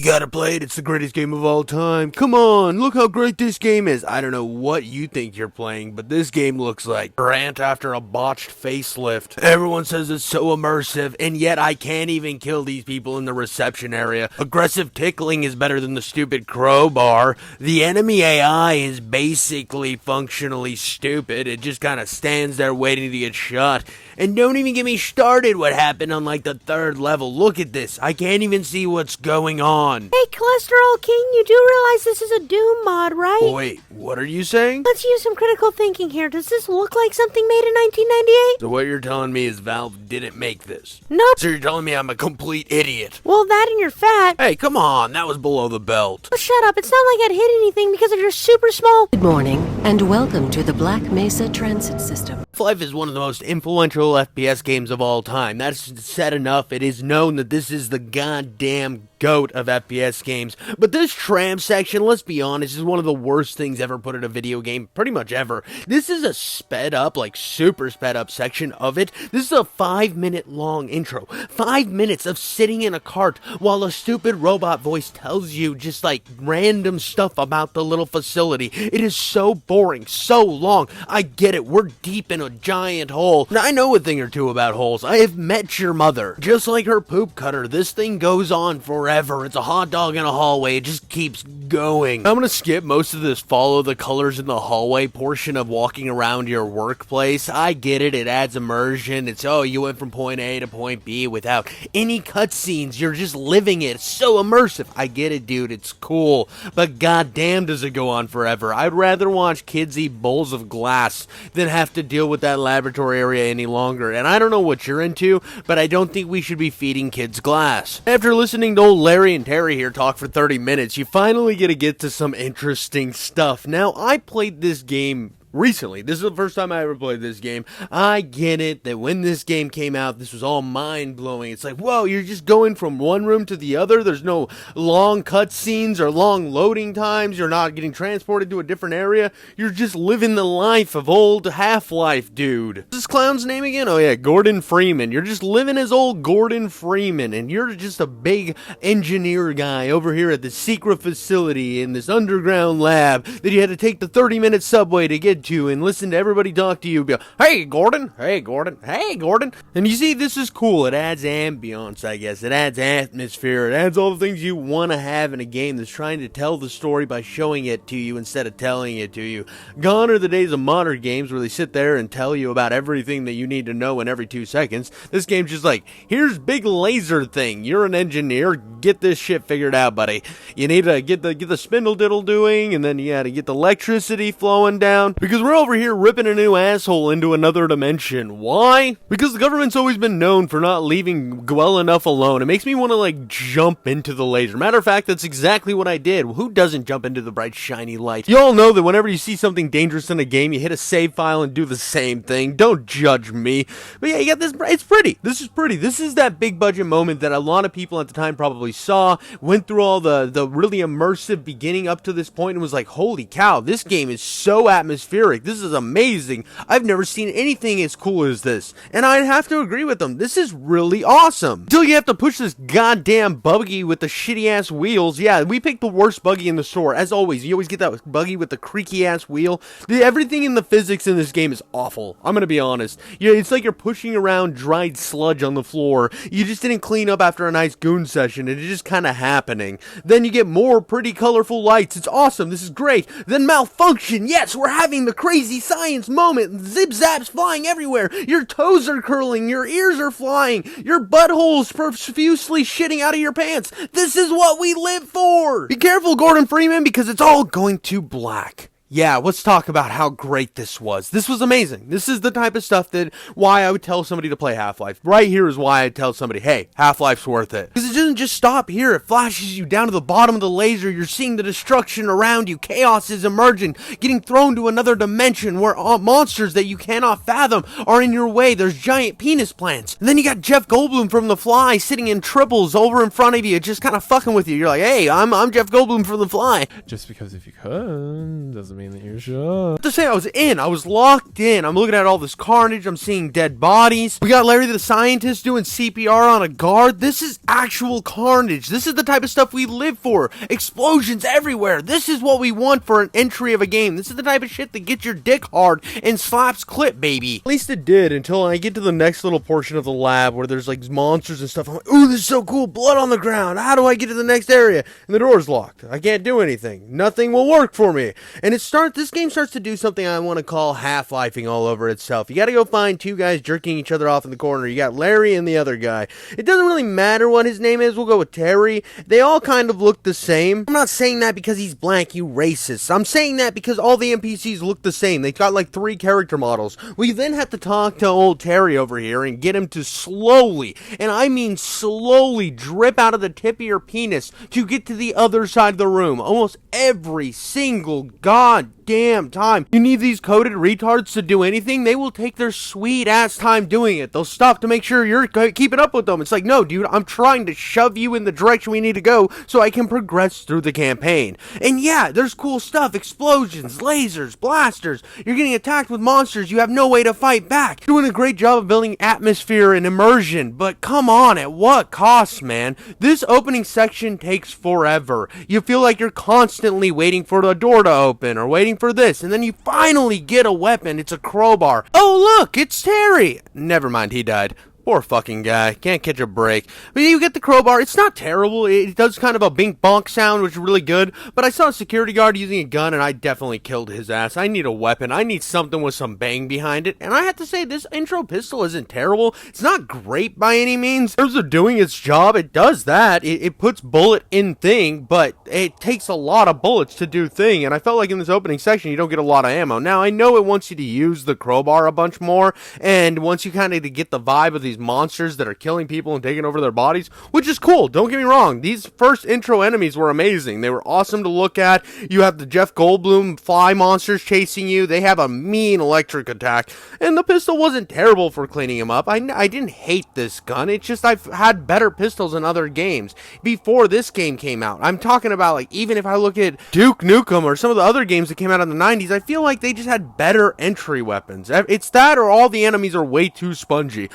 You gotta play it, it's the greatest game of all time. Come on, look how great this game is. I don't know what you think you're playing, but this game looks like Grant after a botched facelift. Everyone says it's so immersive, and yet I can't even kill these people in the reception area. Aggressive tickling is better than the stupid crowbar. The enemy AI is basically functionally stupid. It just kind of stands there waiting to get shot. And don't even get me started what happened on like the 3rd level. Look at this. I can't even see what's going on. Hey, Cholesterol King, you do realize this is a Doom mod, right? Wait, what are you saying? Let's use some critical thinking here. Does this look like something made in 1998? So what you're telling me is Valve didn't make this? Nope. So you're telling me I'm a complete idiot? Well, that and you're fat. Hey, come on. That was below the belt. Oh, shut up. It's not like I'd hit anything because of your super small... Good morning, and welcome to the Black Mesa Transit System. Half-Life is one of the most influential FPS games of all time. That's said enough. It is known that this is the goddamn GOAT of FPS games. But this tram section, let's be honest, is one of the worst things ever put in a video game, pretty much ever. This is a sped up, like super sped up section of it. This is a 5-minute long intro. 5 minutes of sitting in a cart while a stupid robot voice tells you just like random stuff about the little facility. It is so boring, so long. I get it, we're deep in a giant hole. Now, I know a thing or two about holes. I have met your mother. Just like her poop cutter, this thing goes on forever. It's a hot dog in a hallway. It just keeps going. I'm gonna skip most of this follow the colors in the hallway portion of walking around your workplace. I get it. It adds immersion. It's, oh, you went from point A to point B without any cutscenes. You're just living it. It's so immersive. I get it, dude. It's cool. But goddamn does it go on forever. I'd rather watch kids eat bowls of glass than have to deal with that laboratory area any longer. And I don't know what you're into, but I don't think we should be feeding kids glass. After listening to old Larry and Terry here talk for 30 minutes, you finally get to some interesting stuff. Now, I played this game recently. This is the first time I ever played this game. I get it that when this game came out, this was all mind-blowing. It's like, whoa, you're just going from one room to the other. There's no long cutscenes or long loading times. You're not getting transported to a different area. You're just living the life of old Half-Life, dude. What's this clown's name again? Oh yeah, Gordon Freeman. You're just living as old Gordon Freeman, and you're just a big engineer guy over here at the secret facility in this underground lab that you had to take the 30-minute subway to get to and listen to everybody talk to you. Be like, hey Gordon, hey Gordon, hey Gordon. And you see, this is cool. It adds ambiance, I guess. It adds atmosphere. It adds all the things you want to have in a game that's trying to tell the story by showing it to you instead of telling it to you. Gone are the days of modern games where they sit there and tell you about everything that you need to know in every 2 seconds. This game's just like, here's big laser thing. You're an engineer. Get this shit figured out, buddy. You need to get the spindle diddle doing, and then you gotta get the electricity flowing down. Because we're over here ripping a new asshole into another dimension. Why? Because the government's always been known for not leaving well enough alone. It makes me want to like jump into the laser. Matter of fact, that's exactly what I did. Who doesn't jump into the bright shiny light? You all know that whenever you see something dangerous in a game, you hit a save file and do the same thing. Don't judge me. But yeah, you got this. It's pretty. This is pretty. This is that big budget moment that a lot of people at the time probably saw, went through all the really immersive beginning up to this point and was like, holy cow, this game is so atmospheric. This is amazing. I've never seen anything as cool as this. And I'd have to agree with them. This is really awesome. Until you have to push this goddamn buggy with the shitty ass wheels. Yeah, we picked the worst buggy in the store. As always, you always get that buggy with the creaky ass wheel. Everything in the physics in this game is awful. I'm gonna be honest. Yeah, it's like you're pushing around dried sludge on the floor. You just didn't clean up after a nice goon session. It's just kind of happening. Then you get more pretty colorful lights. It's awesome. This is great. Then malfunction. Yes, we're having the crazy science moment. Zip zaps flying everywhere. Your toes are curling. Your ears are flying. Your butthole's profusely shitting out of your pants. This is what we live for. Be careful, Gordon Freeman, because it's all going to black. Yeah, let's talk about how great this was. This was amazing. This is the type of stuff that why I would tell somebody to play Half-Life. Right here is why I'd tell somebody, hey, Half-Life's worth it. Because it doesn't just stop here. It flashes you down to the bottom of the laser. You're seeing the destruction around you. Chaos is emerging, getting thrown to another dimension where monsters that you cannot fathom are in your way. There's giant penis plants. And then you got Jeff Goldblum from The Fly sitting in triples over in front of you, just kind of fucking with you. You're like, hey, I'm Jeff Goldblum from The Fly. Just because if you could doesn't mean mean that you're sure. To say I was locked in. I'm looking at all this carnage. I'm seeing dead bodies. We got Larry the scientist doing CPR on a guard. This is actual carnage. This is the type of stuff we live for. Explosions everywhere. This is what we want for an entry of a game. This is the type of shit that gets your dick hard and slaps clip, baby. At least it did until I get to the next little portion of the lab where there's like monsters and stuff. I'm like, ooh, this is so cool. Blood on the ground. How do I get to the next area? And the door's locked. I can't do anything. Nothing will work for me. And this game starts to do something I want to call Half-Lifing all over itself. You gotta go find two guys jerking each other off in the corner. You got Larry and the other guy. It doesn't really matter what his name is. We'll go with Terry. They all kind of look the same. I'm not saying that because he's blank, you racist. I'm saying that because all the NPCs look the same. They got like 3 character models. We then have to talk to old Terry over here and get him to slowly, and I mean slowly, drip out of the tip of your penis to get to the other side of the room. Almost every single goddamn time you need these coded retards to do anything, they will take their sweet ass time doing it. They'll stop to make sure you're keeping up with them. It's like, no, dude, I'm trying to shove you in the direction we need to go so I can progress through the campaign. And yeah, there's cool stuff. Explosions, lasers, blasters. You're getting attacked with monsters you have no way to fight back. Doing a great job of building atmosphere and immersion, but come on, at what cost, man? This opening section takes forever. You feel like you're constantly waiting for the door to open or waiting for this, and then you finally get a weapon. It's a crowbar. Oh look, it's Terry. Never mind, he died. Poor fucking guy. Can't catch a break. But you get the crowbar. It's not terrible. It does kind of a bink bonk sound, which is really good. But I saw a security guard using a gun, and I definitely killed his ass. I need a weapon. I need something with some bang behind it. And I have to say, this intro pistol isn't terrible. It's not great by any means. In terms of doing its job, it does that. It puts bullet in thing, but it takes a lot of bullets to do thing. And I felt like in this opening section, you don't get a lot of ammo. Now, I know it wants you to use the crowbar a bunch more. And once you kind of get the vibe of these monsters that are killing people and taking over their bodies, which is cool, don't get me wrong. These first intro enemies were amazing. They were awesome to look at. You have the Jeff Goldblum fly monsters chasing you. They have a mean electric attack, and the pistol wasn't terrible for cleaning them up. I didn't hate this gun. It's just I've had better pistols in other games before this game came out. I'm talking about, like, even if I look at Duke Nukem or some of the other games that came out in the 90s, I feel like they just had better entry weapons. It's that or all the enemies are way too spongy.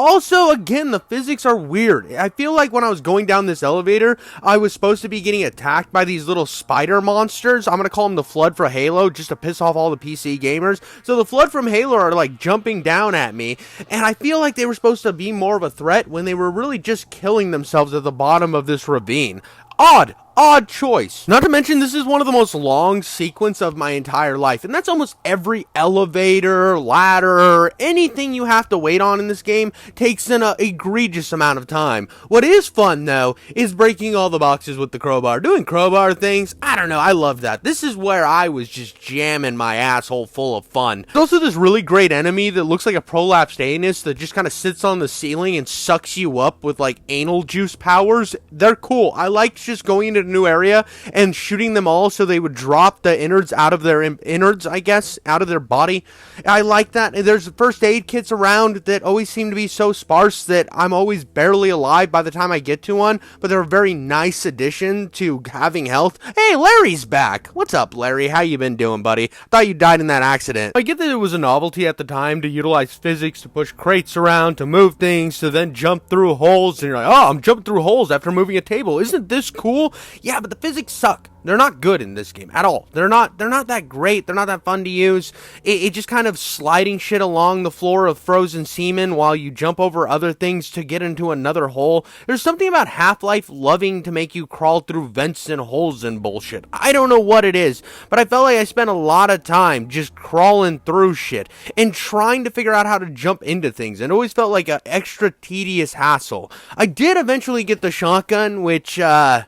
Also, again, the physics are weird. I feel like when I was going down this elevator, I was supposed to be getting attacked by these little spider monsters. I'm going to call them the Flood for Halo, just to piss off all the PC gamers. So the Flood from Halo are like jumping down at me, and I feel like they were supposed to be more of a threat when they were really just killing themselves at the bottom of this ravine. Odd choice. Not to mention, this is one of the most long sequence of my entire life, and that's almost every elevator, ladder, anything you have to wait on in this game takes an egregious amount of time. What is fun, though, is breaking all the boxes with the crowbar. Doing crowbar things, I don't know, I love that. This is where I was just jamming my asshole full of fun. There's also this really great enemy that looks like a prolapsed anus that just kind of sits on the ceiling and sucks you up with, like, anal juice powers. They're cool. I liked just going into new area and shooting them all so they would drop the innards out of their innards, I guess, out of their body. I like that. And there's first aid kits around that always seem to be so sparse that I'm always barely alive by the time I get to one, but they're a very nice addition to having health. Hey, Larry's back. What's up, Larry? How you been doing, buddy? Thought you died in that accident. I get that it was a novelty at the time to utilize physics to push crates around, to move things, to then jump through holes, and you're like, oh, I'm jumping through holes after moving a table. Isn't this cool? Yeah, but the physics suck. They're not good in this game at all. They're not that great. They're not that fun to use. It just kind of sliding shit along the floor of frozen semen while you jump over other things to get into another hole. There's something about Half-Life loving to make you crawl through vents and holes and bullshit. I don't know what it is, but I felt like I spent a lot of time just crawling through shit and trying to figure out how to jump into things, and it always felt like an extra tedious hassle. I did eventually get the shotgun, which, not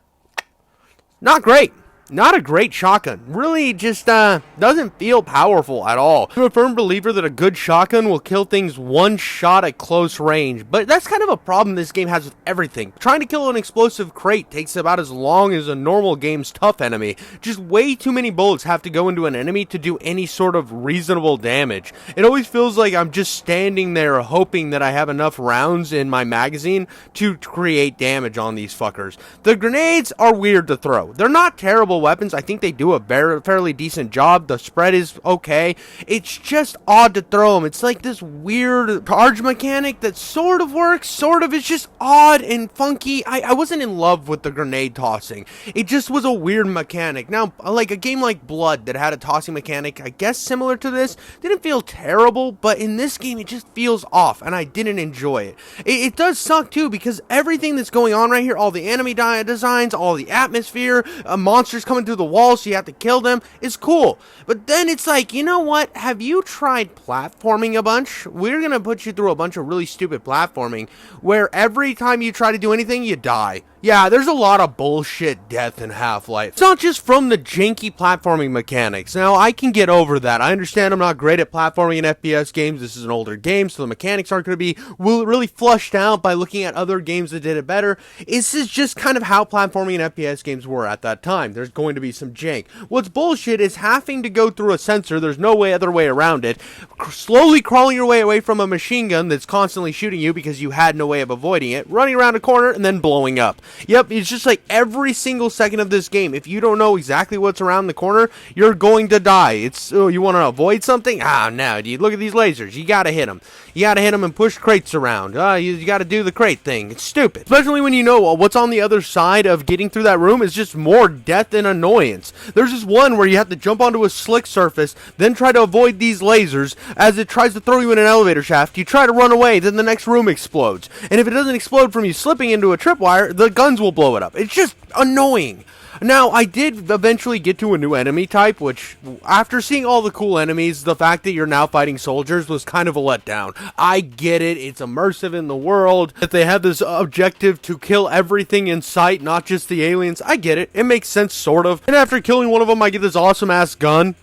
great. Not a great shotgun. Really just doesn't feel powerful at all. I'm a firm believer that a good shotgun will kill things one shot at close range, but that's kind of a problem this game has with everything. Trying to kill an explosive crate takes about as long as a normal game's tough enemy. Just way too many bullets have to go into an enemy to do any sort of reasonable damage. It always feels like I'm just standing there hoping that I have enough rounds in my magazine to create damage on these fuckers. The grenades are weird to throw. They're not terrible lethal weapons, I think they do a fairly decent job. The spread is okay. It's just odd to throw them. It's like this weird charge mechanic that sort of works, sort of. It's just odd and funky. I wasn't in love with the grenade tossing. It just was a weird mechanic. Now, like a game like Blood that had a tossing mechanic, I guess similar to this, didn't feel terrible, but in this game it just feels off, and I didn't enjoy it. It does suck too, because everything that's going on right here, all the enemy designs, all the atmosphere, monsters coming through the walls so you have to kill them, is cool. But then it's like, you know what? Have you tried platforming a bunch? We're gonna put you through a bunch of really stupid platforming where every time you try to do anything, you die. Yeah, there's a lot of bullshit death in Half-Life. It's not just from the janky platforming mechanics. Now, I can get over that. I understand I'm not great at platforming in FPS games. This is an older game, so the mechanics aren't going to be really flushed out by looking at other games that did it better. This is just kind of how platforming in FPS games were at that time. There's going to be some jank. What's bullshit is having to go through a sensor. There's no other way around it. Slowly crawling your way away from a machine gun that's constantly shooting you because you had no way of avoiding it. Running around a corner and then blowing up. Yep, it's just like every single second of this game, if you don't know exactly what's around the corner, you're going to die. It's, you want to avoid something? No, dude, look at these lasers. You gotta hit them. You gotta hit them and push crates around. You gotta do the crate thing. It's stupid. Especially when you know what's on the other side of getting through that room is just more death and annoyance. There's this one where you have to jump onto a slick surface, then try to avoid these lasers as it tries to throw you in an elevator shaft. You try to run away, then the next room explodes. And if it doesn't explode from you slipping into a tripwire, the guns will blow it up. It's just annoying. Now, I did eventually get to a new enemy type, which, after seeing all the cool enemies, the fact that you're now fighting soldiers was kind of a letdown. I get it, it's immersive in the world, that they have this objective to kill everything in sight, not just the aliens. I get it, it makes sense, sort of. And after killing one of them, I get this awesome-ass gun.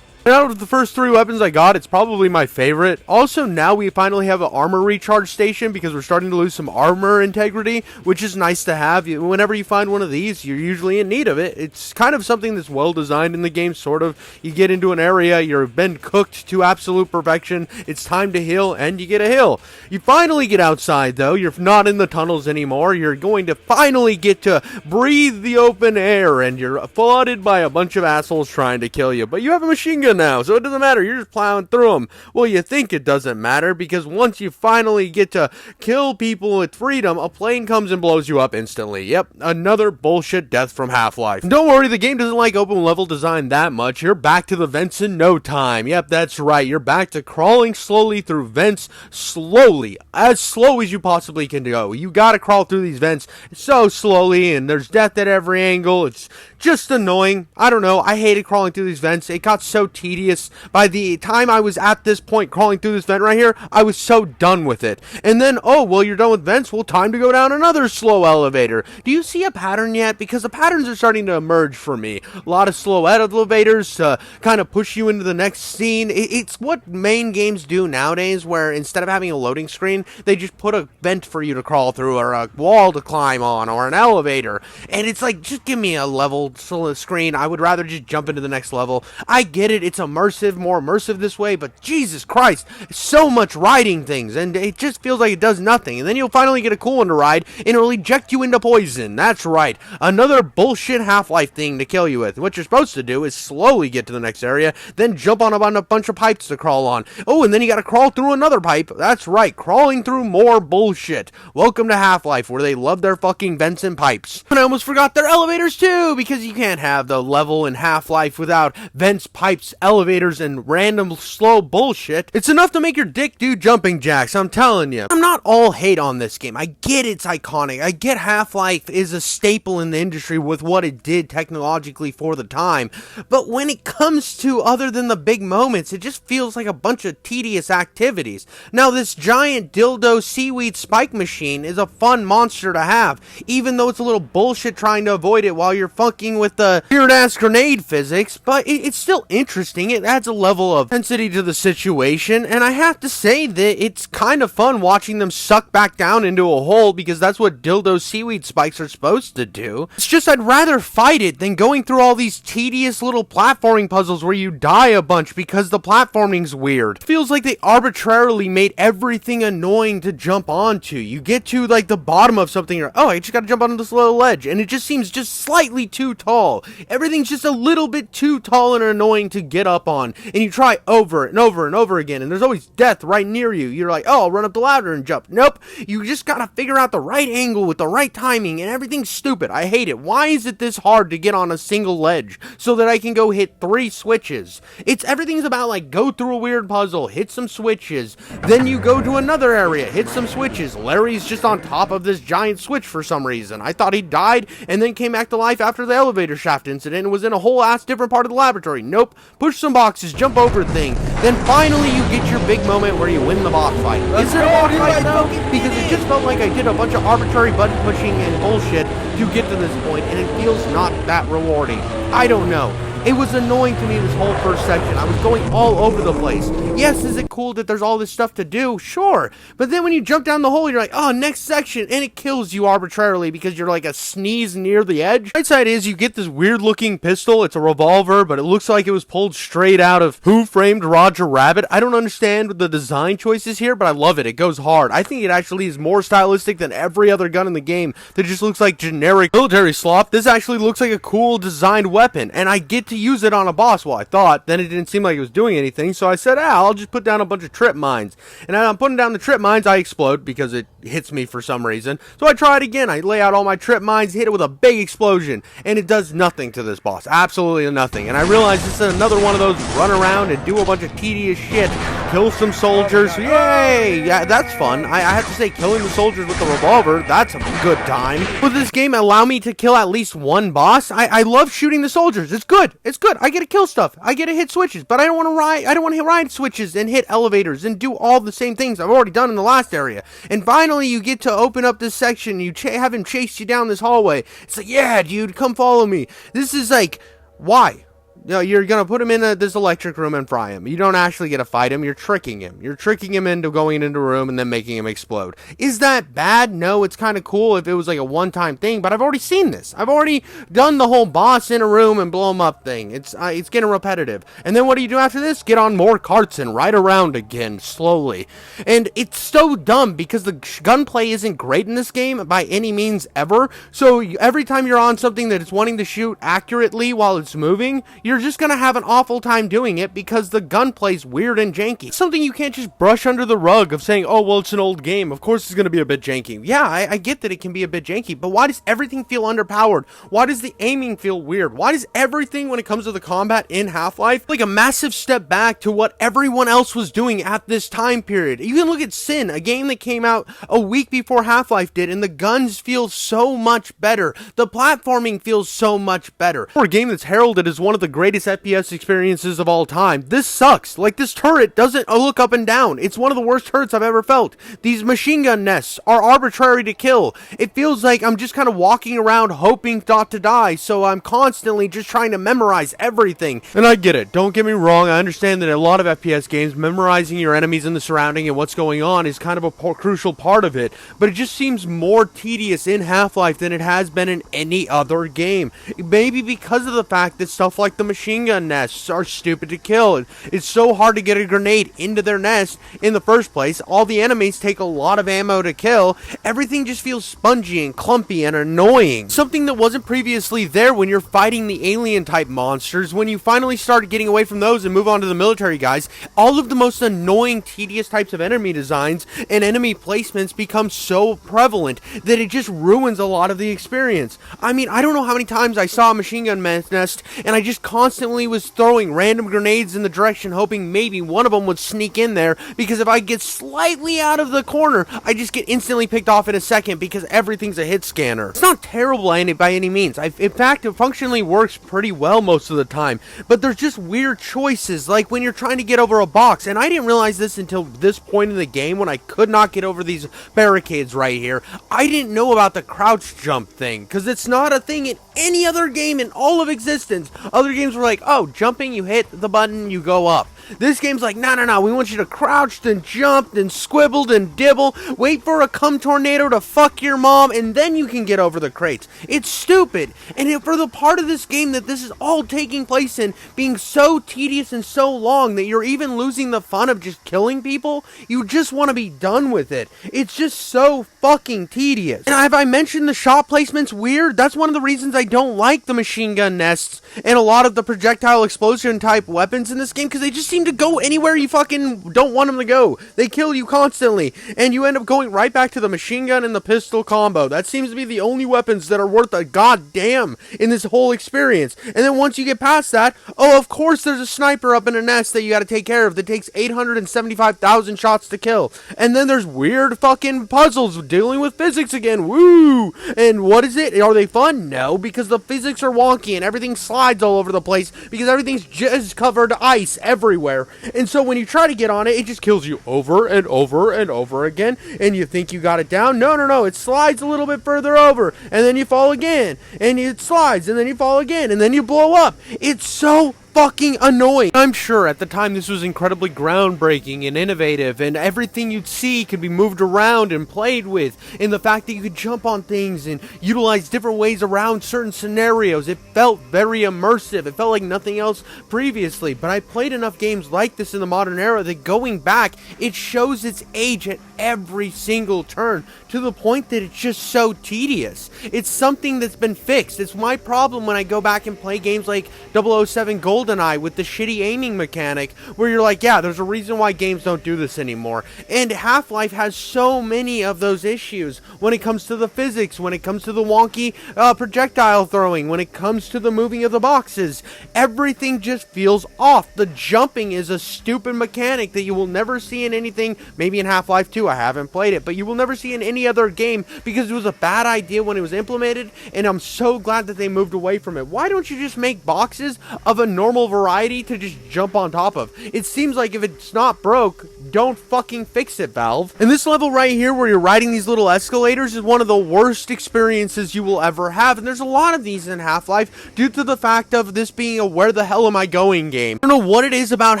And out of the first 3 weapons I got, it's probably my favorite. Also, now we finally have an armor recharge station because we're starting to lose some armor integrity, which is nice to have. Whenever you find one of these, you're usually in need of it. It's kind of something that's well designed in the game, sort of. You get into an area, you've been cooked to absolute perfection, it's time to heal, and you get a heal. You finally get outside, though. You're not in the tunnels anymore. You're going to finally get to breathe the open air, and you're flooded by a bunch of assholes trying to kill you. But you have a machine gun now, so it doesn't matter. You're just plowing through them. Well, you think it doesn't matter, because once you finally get to kill people with freedom, a plane comes and blows you up instantly. Yep, another bullshit death from Half-Life. Don't worry, the game doesn't like open level design that much. You're back to the vents in no time. Yep, that's right. You're back to crawling slowly through vents, slowly, as slow as you possibly can go. You gotta crawl through these vents so slowly, and there's death at every angle. It's just annoying. I don't know. I hated crawling through these vents. It got so tedious. By the time I was at this point crawling through this vent right here, I was so done with it. And then, oh, well, you're done with vents. Well, time to go down another slow elevator. Do you see a pattern yet? Because the patterns are starting to emerge for me. A lot of slow elevators to kind of push you into the next scene. It's what main games do nowadays, where instead of having a loading screen, they just put a vent for you to crawl through, or a wall to climb on, or an elevator. And it's like, just give me a level screen. I would rather just jump into the next level. I get it, it's immersive, more immersive this way, but Jesus Christ, so much riding things, and it just feels like it does nothing. And then you'll finally get a cool one to ride, and it'll eject you into poison. That's right, another bullshit Half-Life thing to kill you with. What you're supposed to do is slowly get to the next area, then jump on a bunch of pipes to crawl on. Oh, and then you gotta crawl through another pipe. That's right, crawling through more bullshit. Welcome to Half-Life, where they love their fucking vents and pipes. And I almost forgot their elevators too, because you can't have the level in Half-Life without vents, pipes, elevators, and random slow bullshit. It's enough to make your dick do jumping jacks, I'm telling you. I'm not all hate on this game. I get it's iconic. I get Half-Life is a staple in the industry with what it did technologically for the time. But when it comes to other than the big moments, it just feels like a bunch of tedious activities. Now, this giant dildo seaweed spike machine is a fun monster to have, even though it's a little bullshit trying to avoid it while you're fucking with the weird-ass grenade physics, but it's still interesting interesting. It adds a level of intensity to the situation, and I have to say that it's kind of fun watching them suck back down into a hole, because that's what dildo seaweed spikes are supposed to do. It's just I'd rather fight it than going through all these tedious little platforming puzzles where you die a bunch because the platforming's weird. It feels like they arbitrarily made everything annoying to jump onto. You get to like the bottom of something, you're, oh, I just gotta jump onto this little ledge, and it just seems just slightly too tall. Everything's just a little bit too tall and annoying to get up on, and you try over and over and over again, and there's always death right near you. You're like, oh, I'll run up the ladder and jump. Nope, you just gotta figure out the right angle with the right timing, and everything's stupid. I hate it. Why is it this hard to get on a single ledge so that I can go hit 3 switches? Everything's about like go through a weird puzzle, hit some switches, then you go to another area, hit some switches. Larry's just on top of this giant switch for some reason. I thought he died and then came back to life after the elevator shaft incident and was in a whole ass different part of the laboratory. Nope. Push some boxes, jump over thing. Then finally you get your big moment where you win the boss fight. Is it a boss fight though? Because it just felt like I did a bunch of arbitrary button pushing and bullshit to get to this point, and it feels not that rewarding. I don't know. It was annoying to me this whole first section. I was going all over the place. Yes, is it cool that there's all this stuff to do? Sure. But then when you jump down the hole, you're like, oh, next section, and it kills you arbitrarily because you're like a sneeze near the edge. Right side is you get this weird looking pistol. It's a revolver, but it looks like it was pulled straight out of Who Framed Roger Rabbit. I don't understand the design choices here, but I love it. It goes hard. I think it actually is more stylistic than every other gun in the game that just looks like generic military slop. This actually looks like a cool designed weapon, and I get to use it on a boss. Well, I thought, then it didn't seem like it was doing anything, so I said, I'll just put down a bunch of trip mines. And as I'm putting down the trip mines, I explode because it hits me for some reason. So I try it again. I lay out all my trip mines, hit it with a big explosion, and it does nothing to this boss. Absolutely nothing. And I realize this is another one of those run around and do a bunch of tedious shit, kill some soldiers. Yay! Yeah, that's fun. I have to say, killing the soldiers with the revolver, that's a good time. Will this game allow me to kill at least one boss? I love shooting the soldiers. It's good. It's good. I get to kill stuff. I get to hit switches, but I don't want to ride. I don't want to ride switches and hit elevators and do all the same things I've already done in the last area. And finally, you get to open up this section. You have him chase you down this hallway. It's like, yeah, dude, come follow me. This is like, why? You know, you're going to put him in this electric room and fry him. You don't actually get to fight him. You're tricking him. You're tricking him into going into a room and then making him explode. Is that bad? No, it's kind of cool if it was like a one-time thing, but I've already seen this. I've already done the whole boss in a room and blow him up thing. It's getting repetitive. And then what do you do after this? Get on more carts and ride around again, slowly. And it's so dumb because the gunplay isn't great in this game by any means ever. So every time you're on something that it's wanting to shoot accurately while it's moving, you're just gonna have an awful time doing it because the gunplay's weird and janky. It's something you can't just brush under the rug of saying, oh, well, it's an old game. Of course it's gonna be a bit janky. Yeah, I get that it can be a bit janky, but why does everything feel underpowered? Why does the aiming feel weird? Why does everything when it comes to the combat in Half-Life like a massive step back to what everyone else was doing at this time period? You can look at Sin, a game that came out a week before Half-Life did, and the guns feel so much better. The platforming feels so much better. For a game that's heralded as one of the greatest FPS experiences of all time, this sucks. Like, this turret doesn't look up and down. It's one of the worst turrets I've ever felt. These machine gun nests are arbitrary to kill. It feels like I'm just kind of walking around hoping not to die, so I'm constantly just trying to memorize everything. And I get it. Don't get me wrong. I understand that a lot of FPS games, memorizing your enemies and the surrounding and what's going on is kind of a crucial part of it, but it just seems more tedious in Half-Life than it has been in any other game. Maybe because of the fact that stuff like the machine gun nests are stupid to kill. It's so hard to get a grenade into their nest in the first place. All the enemies take a lot of ammo to kill. Everything just feels spongy and clumpy and annoying. Something that wasn't previously there when you're fighting the alien type monsters. When you finally start getting away from those and move on to the military guys, all of the most annoying, tedious types of enemy designs and enemy placements become so prevalent that it just ruins a lot of the experience. I mean, I don't know how many times I saw a machine gun nest and I just constantly was throwing random grenades in the direction hoping maybe one of them would sneak in there, because if I get slightly out of the corner I just get instantly picked off in a second because everything's a hit scanner. It's not terrible by any means. In fact, it functionally works pretty well most of the time, but there's just weird choices, like when you're trying to get over a box, and I didn't realize this until this point in the game when I could not get over these barricades right here. I didn't know about the crouch jump thing, because it's not a thing in any other game in all of existence. Other games were like, oh, jumping, you hit the button, you go up. This game's like, no, we want you to crouch, then jump, then squibble, then dibble, wait for a cum tornado to fuck your mom, and then you can get over the crates. It's stupid. And for the part of this game that this is all taking place in being so tedious and so long that you're even losing the fun of just killing people, you just want to be done with it. It's just so fucking tedious. And have I mentioned the shot placement's weird? That's one of the reasons I don't like the machine gun nests and a lot of the projectile explosion type weapons in this game, because they just seem to go anywhere you fucking don't want them to go. They kill you constantly, and you end up going right back to the machine gun and the pistol combo. That seems to be the only weapons that are worth a goddamn in this whole experience. And then once you get past that, oh, of course there's a sniper up in a nest that you gotta take care of that takes 875,000 shots to kill. And then there's weird fucking puzzles dealing with physics again. Woo! And what is it? Are they fun? No, because the physics are wonky and everything slides all over the place because everything's just covered ice everywhere. And so when you try to get on it, it just kills you over and over and over again, and you think you got it down. No, it slides a little bit further over, and then you fall again, and it slides, and then you fall again, and then you blow up. It's so fucking annoying. I'm sure at the time this was incredibly groundbreaking and innovative, and everything you'd see could be moved around and played with, and the fact that you could jump on things and utilize different ways around certain scenarios, it felt very immersive. It felt like nothing else previously. But I played enough games like this in the modern era that going back, it shows its age at every single turn, to the point that it's just so tedious. It's something that's been fixed. It's my problem when I go back and play games like 007 GoldenEye with the shitty aiming mechanic, where you're like, yeah, there's a reason why games don't do this anymore. And Half-Life has so many of those issues when it comes to the physics, when it comes to the wonky projectile throwing, when it comes to the moving of the boxes. Everything just feels off. The jumping is a stupid mechanic that you will never see in anything, maybe in Half-Life 2, I haven't played it, but you will never see in any other game because it was a bad idea when it was implemented, and I'm so glad that they moved away from it. Why don't you just make boxes of a normal variety to just jump on top of? It seems like if it's not broke, don't fucking fix it, Valve. And this level right here where you're riding these little escalators is one of the worst experiences you will ever have, and there's a lot of these in Half-Life due to the fact of this being a where the hell am I going game. I don't know what it is about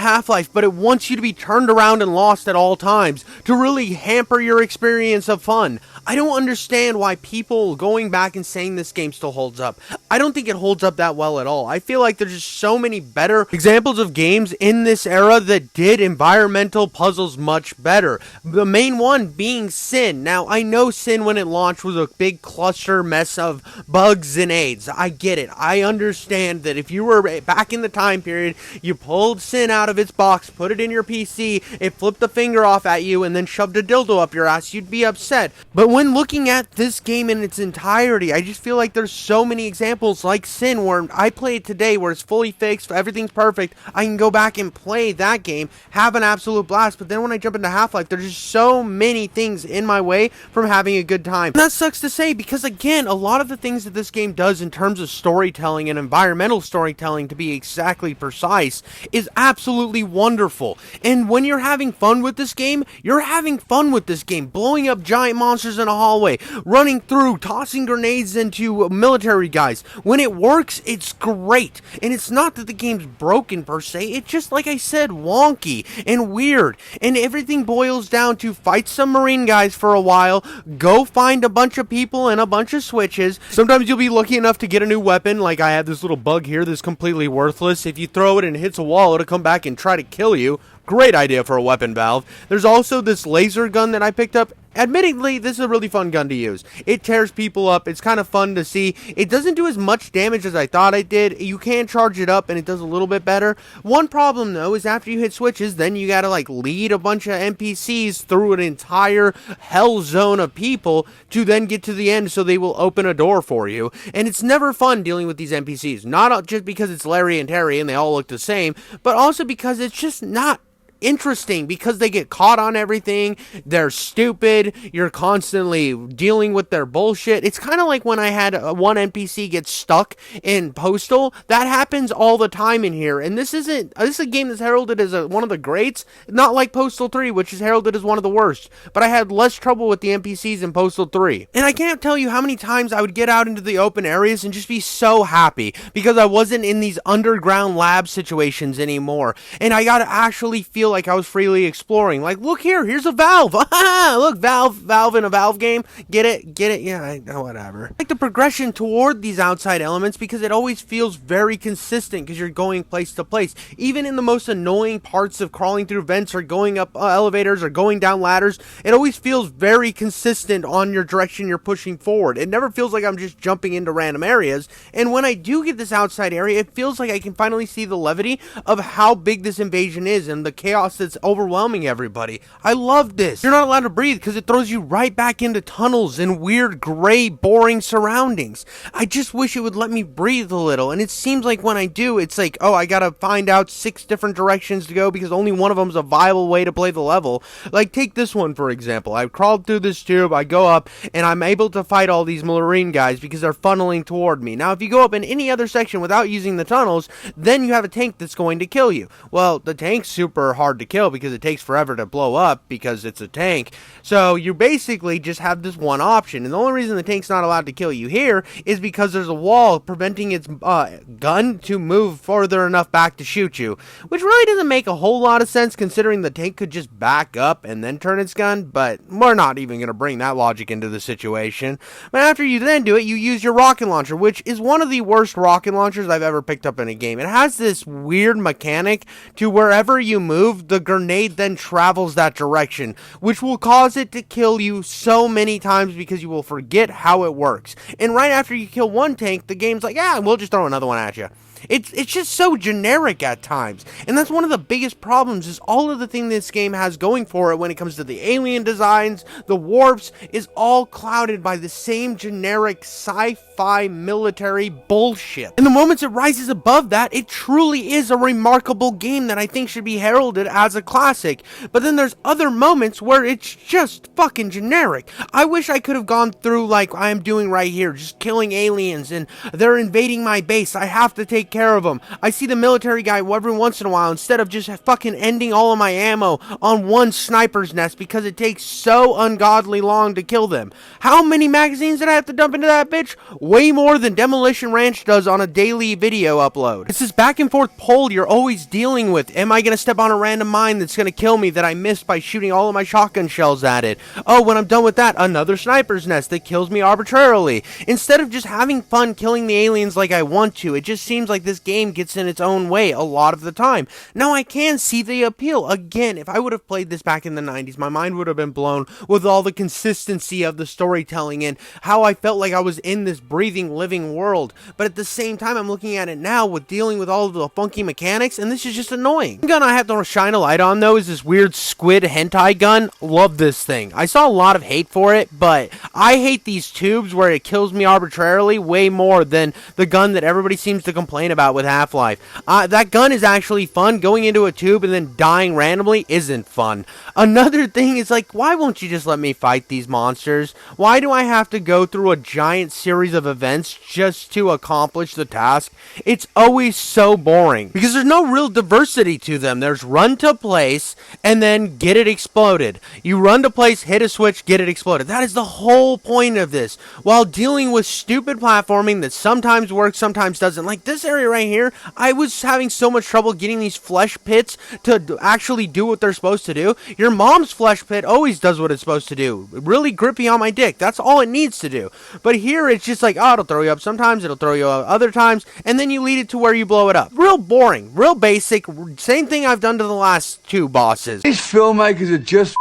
Half-Life, but it wants you to be turned around and lost at all times to really hamper your experience of fun. I don't understand why people going back and saying this game still holds up. I don't think it holds up that well at all. I feel like there's just so many better examples of games in this era that did environmental puzzles much better. The main one being Sin. Now, I know Sin when it launched was a big cluster mess of bugs and AIDS. I get it. I understand that if you were back in the time period, you pulled Sin out of its box, put it in your PC, it flipped the finger off at you, and then shoved a dildo up your ass, you'd be upset. But when looking at this game in its entirety, I just feel like there's so many examples like Sin where I play it today where it's fully fixed, everything's perfect, I can go back and play that game, have an absolute blast, but then when I jump into Half-Life, there's just so many things in my way from having a good time. And that sucks to say because, again, a lot of the things that this game does in terms of storytelling and environmental storytelling, to be exactly precise, is absolutely wonderful. And when you're having fun with this game, you're having fun with this game, blowing up giant monsters in a hallway, running through, tossing grenades into military guys. When it works, it's great. And it's not that the game's broken per se, it's just, like I said, wonky and weird. And everything boils down to fight some Marine guys for a while, go find a bunch of people and a bunch of switches. Sometimes you'll be lucky enough to get a new weapon, like I have this little bug here that's completely worthless. If you throw it and it hits a wall, it'll come back and try to kill you. Great idea for a weapon, Valve. There's also this laser gun that I picked up. Admittedly, this is a really fun gun to use. It tears people up. It's kind of fun to see. It doesn't do as much damage as I thought it did. You can charge it up and it does a little bit better. One problem though is after you hit switches, then you gotta like lead a bunch of NPCs through an entire hell zone of people to then get to the end so they will open a door for you. And it's never fun dealing with these NPCs. Not just because it's Larry and Terry and they all look the same, but also because it's just not interesting because they get caught on everything. They're stupid. You're constantly dealing with their bullshit. It's kind of like when I had one NPC get stuck in Postal. That happens all the time in here. And this is a game that's heralded as one of the greats, not like Postal 3, which is heralded as one of the worst. But I had less trouble with the NPCs in Postal 3. And I can't tell you how many times I would get out into the open areas and just be so happy because I wasn't in these underground lab situations anymore. And I got to actually feel like I was freely exploring. Like, look here, here's a valve. Look, valve in a Valve game. Get it? Yeah, whatever. I like the progression toward these outside elements because it always feels very consistent because you're going place to place. Even in the most annoying parts of crawling through vents or going up elevators or going down ladders, it always feels very consistent on your direction you're pushing forward. It never feels like I'm just jumping into random areas. And when I do get this outside area, it feels like I can finally see the levity of how big this invasion is and the chaos that's overwhelming everybody. I love this. You're not allowed to breathe because it throws you right back into tunnels and weird, gray, boring surroundings. I just wish it would let me breathe a little. And it seems like when I do, it's like, oh, I gotta find out 6 different directions to go because only one of them is a viable way to play the level. Like, take this one, for example. I crawled through this tube, I go up, and I'm able to fight all these marine guys because they're funneling toward me. Now, if you go up in any other section without using the tunnels, then you have a tank that's going to kill you. Well, the tank's super hard to kill because it takes forever to blow up because it's a tank. So you basically just have this one option. And the only reason the tank's not allowed to kill you here is because there's a wall preventing its gun to move further enough back to shoot you, which really doesn't make a whole lot of sense considering the tank could just back up and then turn its gun, but we're not even going to bring that logic into the situation. But after you then do it, you use your rocket launcher, which is one of the worst rocket launchers I've ever picked up in a game. It has this weird mechanic to wherever you move, the grenade then travels that direction, which will cause it to kill you so many times because you will forget how it works. And right after you kill one tank, the game's like, yeah, we'll just throw another one at you. It's just so generic at times, and that's one of the biggest problems is all of the thing this game has going for it when it comes to the alien designs, the warps, is all clouded by the same generic sci-fi military bullshit. And the moments it rises above that, it truly is a remarkable game that I think should be heralded as a classic, but then there's other moments where it's just fucking generic. I wish I could have gone through like I am doing right here, just killing aliens, and they're invading my base, I have to take care of them. I see the military guy every once in a while instead of just fucking ending all of my ammo on one sniper's nest because it takes so ungodly long to kill them. How many magazines did I have to dump into that bitch? Way more than Demolition Ranch does on a daily video upload. It's this back and forth pull you're always dealing with. Am I gonna step on a random mine that's gonna kill me that I missed by shooting all of my shotgun shells at it? Oh, when I'm done with that, another sniper's nest that kills me arbitrarily. Instead of just having fun killing the aliens like I want to, it just seems like this game gets in its own way a lot of the time. Now I can see the appeal. Again, if I would have played this back in the 90s, my mind would have been blown with all the consistency of the storytelling and how I felt like I was in this breathing, living world. But at the same time, I'm looking at it now with dealing with all of the funky mechanics, and this is just annoying. The gun I have to shine a light on, though, is this weird squid hentai gun. Love this thing. I saw a lot of hate for it, but I hate these tubes where it kills me arbitrarily way more than the gun that everybody seems to complain about with Half-Life. That gun is actually fun. Going into a tube and then dying randomly isn't fun. Another thing is like, why won't you just let me fight these monsters? Why do I have to go through a giant series of events just to accomplish the task? It's always so boring because there's no real diversity to them. There's run to place and then get it exploded. You run to place, hit a switch, get it exploded. That is the whole point of this. While dealing with stupid platforming that sometimes works, sometimes doesn't. Like this area right here, I was having so much trouble getting these flesh pits to actually do what they're supposed to do. Your mom's flesh pit always does what it's supposed to do. Really grippy on my dick. That's all it needs to do. But here it's just like, oh, it'll throw you up sometimes, it'll throw you up other times, and then you lead it to where you blow it up. Real boring, real basic, same thing I've done to the last 2 bosses. These filmmakers are just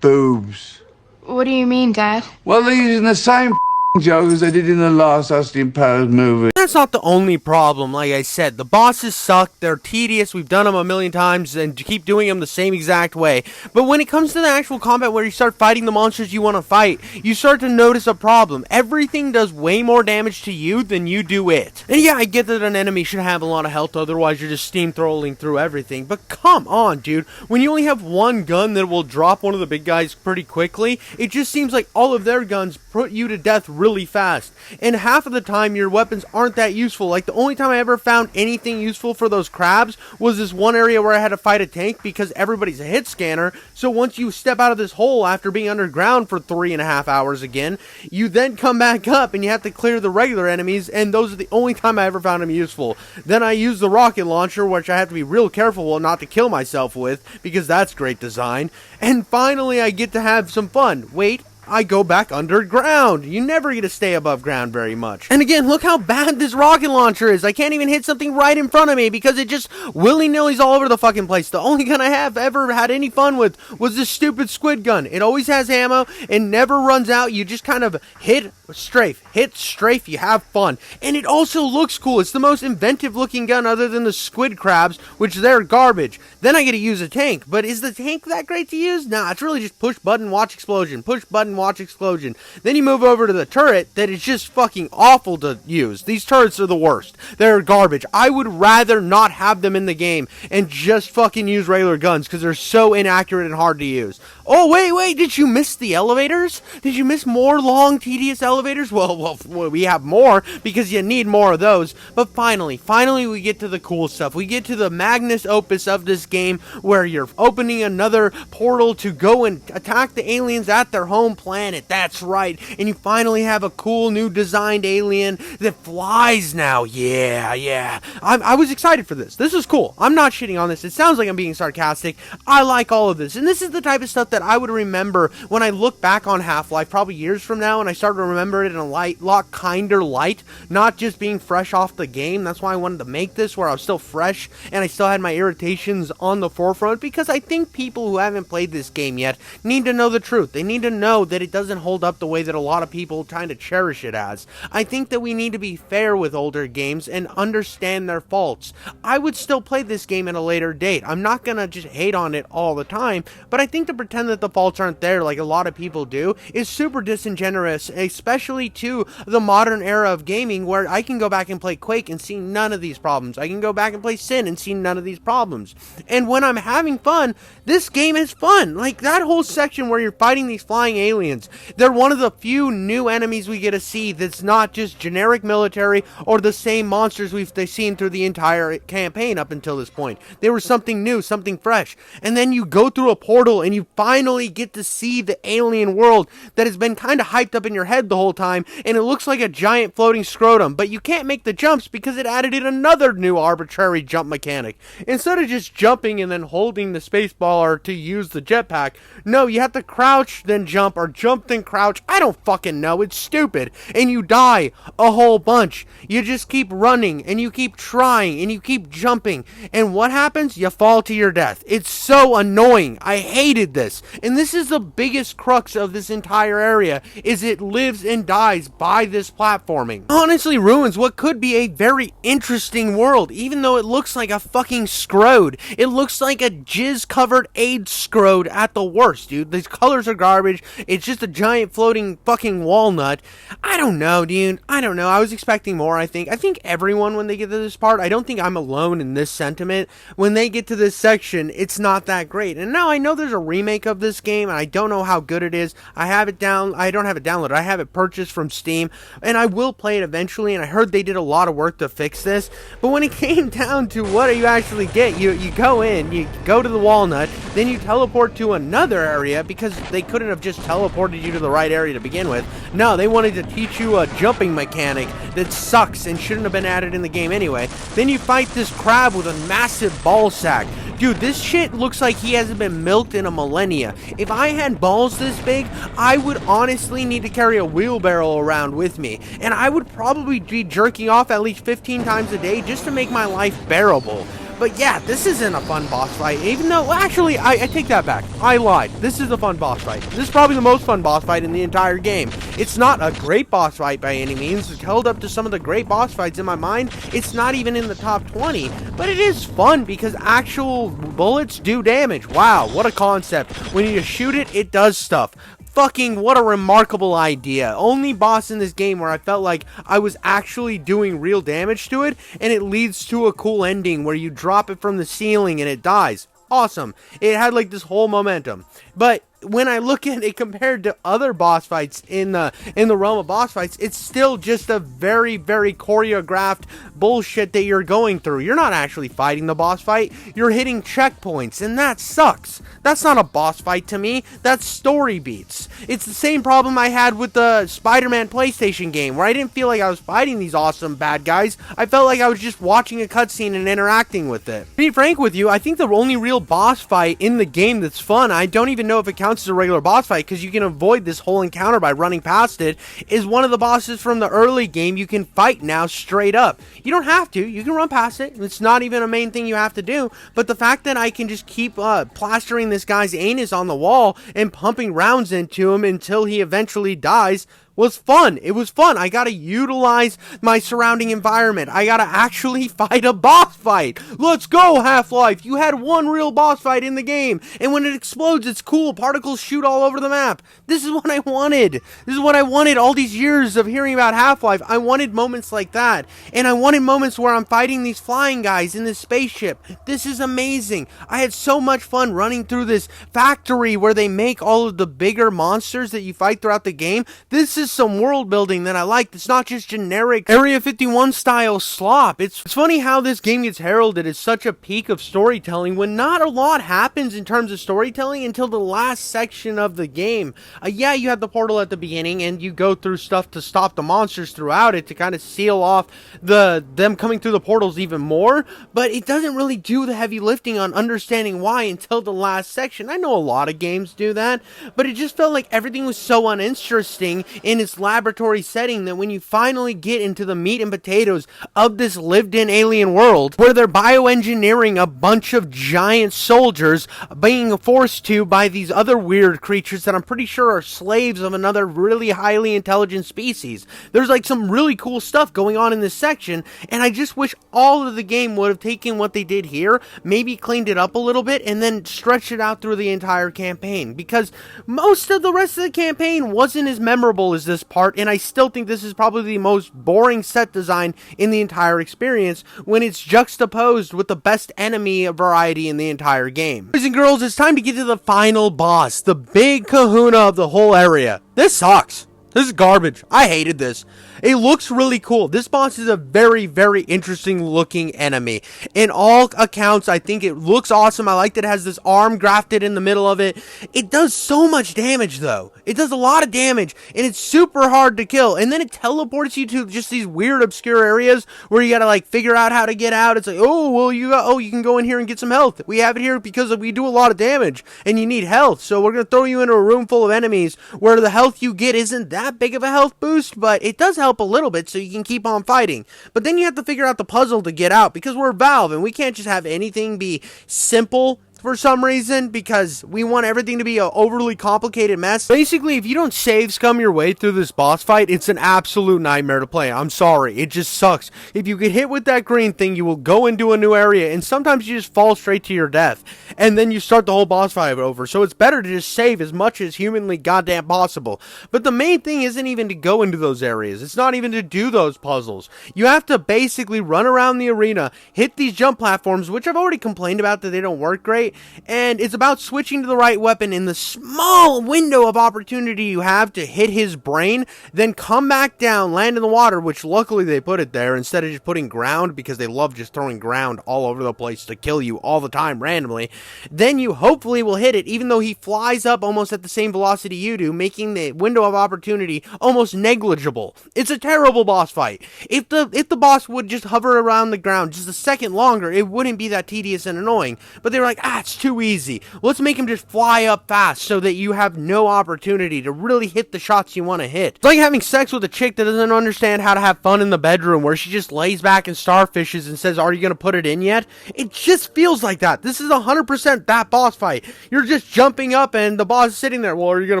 boobs. What do you mean, Dad? Well, they're using the same joke as they did in the last Austin Powers movie. that's not the only problem. Like I said, the bosses suck, they're tedious, we've done them a million times and keep doing them the same exact way. But when it comes to the actual combat where you start fighting the monsters you want to fight, you start to notice a problem. Everything does way more damage to you than you do it. And yeah, I get that an enemy should have a lot of health, otherwise you're just steamrolling through everything. But come on, dude. When you only have one gun that will drop one of the big guys pretty quickly, it just seems like all of their guns put you to death really fast. And half of the time, your weapons aren't that useful. Like, the only time I ever found anything useful for those crabs was this one area where I had to fight a tank because everybody's a hit scanner. So once you step out of this hole after being underground for 3.5 hours again, you then come back up and you have to clear the regular enemies, and those are the only time I ever found them useful. Then I use the rocket launcher, which I have to be real careful not to kill myself with, because that's great design. And finally, I get to have some fun. Wait, I go back underground. You never get to stay above ground very much. And again, look how bad this rocket launcher is. I can't even hit something right in front of me because it just willy-nilly's all over the fucking place. The only gun I have ever had any fun with was this stupid squid gun. It always has ammo and never runs out. You just kind of hit strafe, you have fun. And it also looks cool. It's the most inventive looking gun other than the squid crabs, which they're garbage. Then I get to use a tank, but is the tank that great to use? Nah, it's really just push button, watch explosion, push button, watch explosion. Then you move over to the turret that is just fucking awful to use. These turrets are the worst. They're garbage. I would rather not have them in the game and just fucking use regular guns because they're so inaccurate and hard to use. Oh, wait, did you miss the elevators? Did you miss more long, tedious elevators? Well, we have more because you need more of those. But finally, we get to the cool stuff. We get to the magnus opus of this game where you're opening another portal to go and attack the aliens at their home planet. That's right. And you finally have a cool new designed alien that flies now. Yeah. I was excited for this. This is cool. I'm not shitting on this. It sounds like I'm being sarcastic. I like all of this. And this is the type of stuff that I would remember when I look back on Half-Life probably years from now, and I start to remember it in a lot kinder light, not just being fresh off the game. That's why I wanted to make this where I was still fresh and I still had my irritations on the forefront, because I think people who haven't played this game yet need to know the truth. They need to know that it doesn't hold up the way that a lot of people trying to cherish it as. I think that we need to be fair with older games and understand their faults. I would still play this game at a later date. I'm not gonna just hate on it all the time, but I think to pretend that the faults aren't there like a lot of people do is super disingenuous, especially to the modern era of gaming where I can go back and play Quake and see none of these problems. I can go back and play Sin and see none of these problems. And when I'm having fun, this game is fun. Like that whole section where you're fighting these flying aliens, they're one of the few new enemies we get to see that's not just generic military or the same monsters we've seen through the entire campaign up until this point. They were something new, something fresh. And then you go through a portal and you finally get to see the alien world that has been kind of hyped up in your head the whole time, and it looks like a giant floating scrotum, but you can't make the jumps because it added in another new arbitrary jump mechanic. Instead of just jumping and then holding the space bar to use the jetpack, no, you have to crouch then jump, or jump then crouch. I don't fucking know, it's stupid, and you die a whole bunch. You just keep running, and you keep trying, and you keep jumping, and what happens? You fall to your death. It's so annoying. I hated this, and this is the biggest crux of this entire area, is it lives and dies by this platforming. Honestly ruins what could be a very interesting world, even though it looks like a fucking scrode. It looks like a jizz-covered AIDS scrode at the worst, dude. These colors are garbage. It's just a giant floating fucking walnut. I don't know, dude. I don't know. I was expecting more, I think. I think everyone, when they get to this part, I don't think I'm alone in this sentiment. When they get to this section, it's not that great. And now I know there's a remake of this game, and I don't know how good it is. I don't have it downloaded. I have it purchased from Steam, and I will play it eventually, and I heard they did a lot of work to fix this. But when it came down to what you actually get, you go in, you go to the walnut, then you teleport to another area, because they couldn't have just teleported you to the right area to begin with. No, they wanted to teach you a jumping mechanic that sucks and shouldn't have been added in the game anyway. Then you fight this crab with a massive ball sack. Dude, this shit looks like he hasn't been milked in a millennia. If I had balls this big, I would honestly need to carry a wheelbarrow around with me. And I would probably be jerking off at least 15 times a day just to make my life bearable. But yeah, this isn't a fun boss fight, even though, actually, I take that back. I lied. This is a fun boss fight. This is probably the most fun boss fight in the entire game. It's not a great boss fight by any means. It's held up to some of the great boss fights in my mind. It's not even in the top 20, but it is fun because actual bullets do damage. Wow, what a concept. When you shoot it, it does stuff. Fucking what a remarkable idea. Only boss in this game where I felt like I was actually doing real damage to it, and it leads to a cool ending where you drop it from the ceiling and it dies. Awesome. It had like this whole momentum. But when I look at it compared to other boss fights in the realm of boss fights, it's still just a very, very choreographed bullshit that you're going through. You're not actually fighting the boss fight. You're hitting checkpoints, and that sucks. That's not a boss fight to me. That's story beats. It's the same problem I had with the Spider-Man PlayStation game, where I didn't feel like I was fighting these awesome bad guys. I felt like I was just watching a cutscene and interacting with it. To be frank with you, I think the only real boss fight in the game that's fun, I don't even know if it counts as a regular boss fight because you can avoid this whole encounter by running past it, is one of the bosses from the early game you can fight now straight up. You don't have to. You can run past it. It's not even a main thing you have to do, but the fact that I can just keep plastering this guy's anus on the wall and pumping rounds into him until he eventually dies was fun. It was fun. I gotta utilize my surrounding environment. I gotta actually fight a boss fight. Let's go, Half-Life. You had one real boss fight in the game, and when it explodes, it's cool. Particles shoot all over the map. This is what I wanted. This is what I wanted all these years of hearing about Half-Life. I wanted moments like that, and I wanted moments where I'm fighting these flying guys in this spaceship. This is amazing. I had so much fun running through this factory where they make all of the bigger monsters that you fight throughout the game. This is some world building that I like. It's not just generic Area 51 style slop. It's funny how this game gets heralded as such a peak of storytelling when not a lot happens in terms of storytelling until the last section of the game. Yeah, you have the portal at the beginning and you go through stuff to stop the monsters throughout it to kind of seal off them coming through the portals even more, but it doesn't really do the heavy lifting on understanding why until the last section. I know a lot of games do that, but it just felt like everything was so uninteresting in its laboratory setting that when you finally get into the meat and potatoes of this lived-in alien world where they're bioengineering a bunch of giant soldiers being forced to by these other weird creatures that I'm pretty sure are slaves of another really highly intelligent species. There's like some really cool stuff going on in this section, and I just wish all of the game would have taken what they did here, maybe cleaned it up a little bit, and then stretched it out through the entire campaign, because most of the rest of the campaign wasn't as memorable as this part, and I still think this is probably the most boring set design in the entire experience when it's juxtaposed with the best enemy variety in the entire game. Boys and girls, it's time to get to the final boss, the big kahuna of the whole area. This sucks. This is garbage. I hated this. It looks really cool. This boss is a very, very interesting looking enemy. In all accounts, I think it looks awesome. I like that it has this arm grafted in the middle of it. It does so much damage though. It does a lot of damage and it's super hard to kill. And then it teleports you to just these weird obscure areas where you gotta like figure out how to get out. It's like, oh, well, you can go in here and get some health. We have it here because we do a lot of damage and you need health. So we're gonna throw you into a room full of enemies where the health you get isn't that big of a health boost, but it does help a little bit so you can keep on fighting. But then you have to figure out the puzzle to get out because we're Valve and we can't just have anything be simple for some reason because we want everything to be an overly complicated mess. Basically, if you don't save scum your way through this boss fight, it's an absolute nightmare to play. I'm sorry, it just sucks. If you get hit with that green thing, you will go into a new area and sometimes you just fall straight to your death and then you start the whole boss fight over. So it's better to just save as much as humanly goddamn possible. But the main thing isn't even to go into those areas. It's not even to do those puzzles. You have to basically run around the arena, hit these jump platforms, which I've already complained about that they don't work great. And it's about switching to the right weapon in the small window of opportunity you have to hit his brain, then come back down, land in the water, which luckily they put it there instead of just putting ground because they love just throwing ground all over the place to kill you all the time randomly. Then you hopefully will hit it even though he flies up almost at the same velocity you do, making the window of opportunity almost negligible. It's a terrible boss fight. If the boss would just hover around the ground just a second longer, it wouldn't be that tedious and annoying. But they were like, that's too easy. Let's make him just fly up fast so that you have no opportunity to really hit the shots you want to hit. It's like having sex with a chick that doesn't understand how to have fun in the bedroom, where she just lays back and starfishes and says, are you going to put it in yet? It just feels like that. This is 100% that boss fight. You're just jumping up and the boss is sitting there. Well, are you going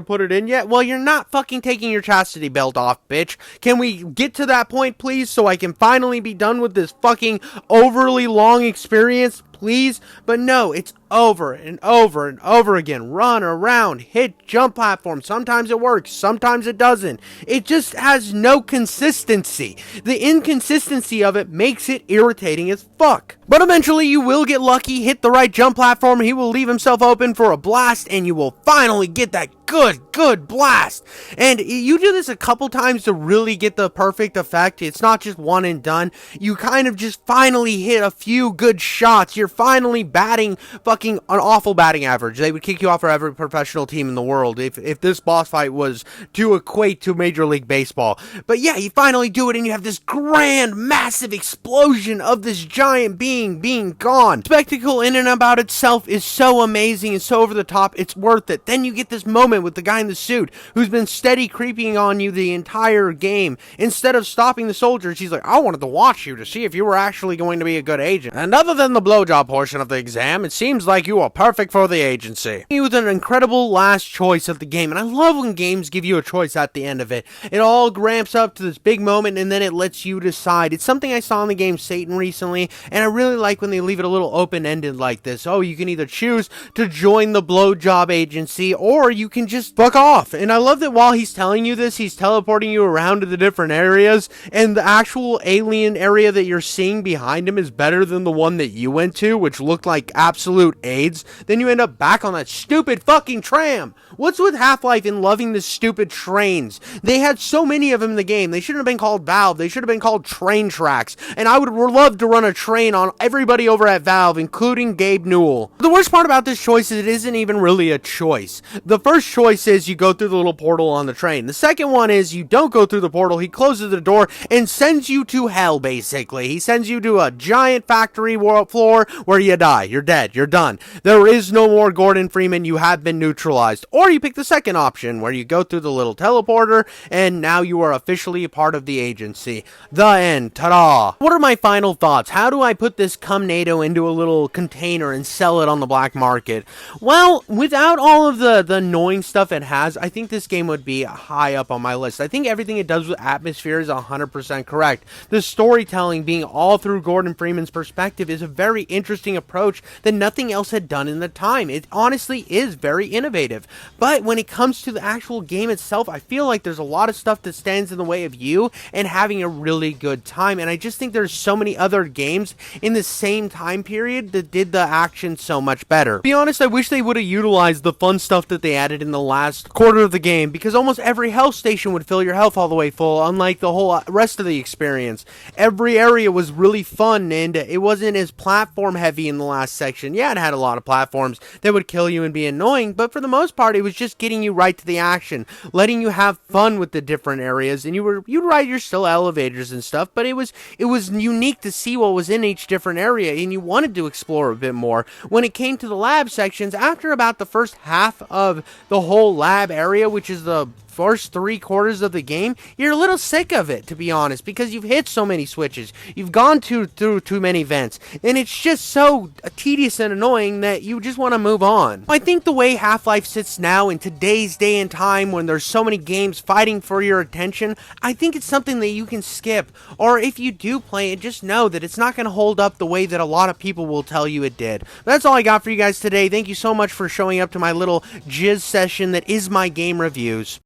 to put it in yet? Well, you're not fucking taking your chastity belt off, bitch. Can we get to that point, please, so I can finally be done with this fucking overly long experience? Please? But no, it's over and over and over again. Run around, hit jump platform. Sometimes it works, sometimes it doesn't. It just has no consistency. The inconsistency of it makes it irritating as fuck. But eventually you will get lucky, hit the right jump platform, he will leave himself open for a blast, and you will finally get that good blast. And you do this a couple times to really get the perfect effect. It's not just one and done. You kind of just finally hit a few good shots. You're finally batting fucking an awful batting average. They would kick you off for every professional team in the world if this boss fight was to equate to Major League Baseball. But yeah, you finally do it and you have this grand, massive explosion of this giant being gone. Spectacle in and about itself is so amazing and so over the top, it's worth it. Then you get this moment with the guy in the suit who's been steady creeping on you the entire game. Instead of stopping the soldiers, he's like, I wanted to watch you to see if you were actually going to be a good agent. And other than the blowjob portion of the exam, it seems like you are perfect for the agency. With an incredible last choice of the game, and I love when games give you a choice at the end of it. It all ramps up to this big moment and then it lets you decide. It's something I saw in the game Satan recently, and I really like when they leave it a little open-ended like this. Oh, you can either choose to join the blowjob agency or you can just fuck off. And I love that while he's telling you this, he's teleporting you around to the different areas, and the actual alien area that you're seeing behind him is better than the one that you went to, which looked like absolute AIDS. Then you end up back on that stupid fucking tram. What's with Half-Life and loving the stupid trains? They had so many of them in the game. They shouldn't have been called Valve. They should have been called train tracks. And I would love to run a train on everybody over at Valve, including Gabe Newell. The worst part about this choice is it isn't even really a choice. The first choice is you go through the little portal on the train. The second one is you don't go through the portal. He closes the door and sends you to hell, basically. He sends you to a giant factory floor where you die. You're dead. You're done. There is no more Gordon Freeman. You have been neutralized. Or you pick the second option where you go through the little teleporter and now you are officially a part of the agency. The end. Ta-da! What are my final thoughts? How do I put this cum NATO into a little container and sell it on the black market? Well, without all of the annoying stuff it has, I think this game would be high up on my list. I think everything it does with atmosphere is 100% correct. The storytelling being all through Gordon Freeman's perspective is a very interesting approach that nothing else had done in the time. It honestly is very innovative. But when it comes to the actual game itself, I feel like there's a lot of stuff that stands in the way of you and having a really good time. And I just think there's so many other games in the same time period that did the action so much better. To be honest, I wish they would have utilized the fun stuff that they added in the last quarter of the game, because almost every health station would fill your health all the way full, unlike the whole rest of the experience. Every area was really fun, and it wasn't as platform heavy in the last section. Yeah, it had a lot of platforms that would kill you and be annoying, but for the most part, it was just getting you right to the action, letting you have fun with the different areas, and you'd ride your still elevators and stuff, but it was unique to see what was in each different area, and you wanted to explore a bit more. When it came to the lab sections, after about the first half of the whole lab area, which is the first 3/4 of the game, you're a little sick of it, to be honest, because you've hit so many switches, you've gone through too many vents, and it's just so tedious and annoying that you just want to move on. I think the way Half-Life sits now in today's day and time, when there's so many games fighting for your attention, I think it's something that you can skip, or if you do play it, just know that it's not going to hold up the way that a lot of people will tell you it did. But that's all I got for you guys today. Thank you so much for showing up to my little jizz session that is my game reviews.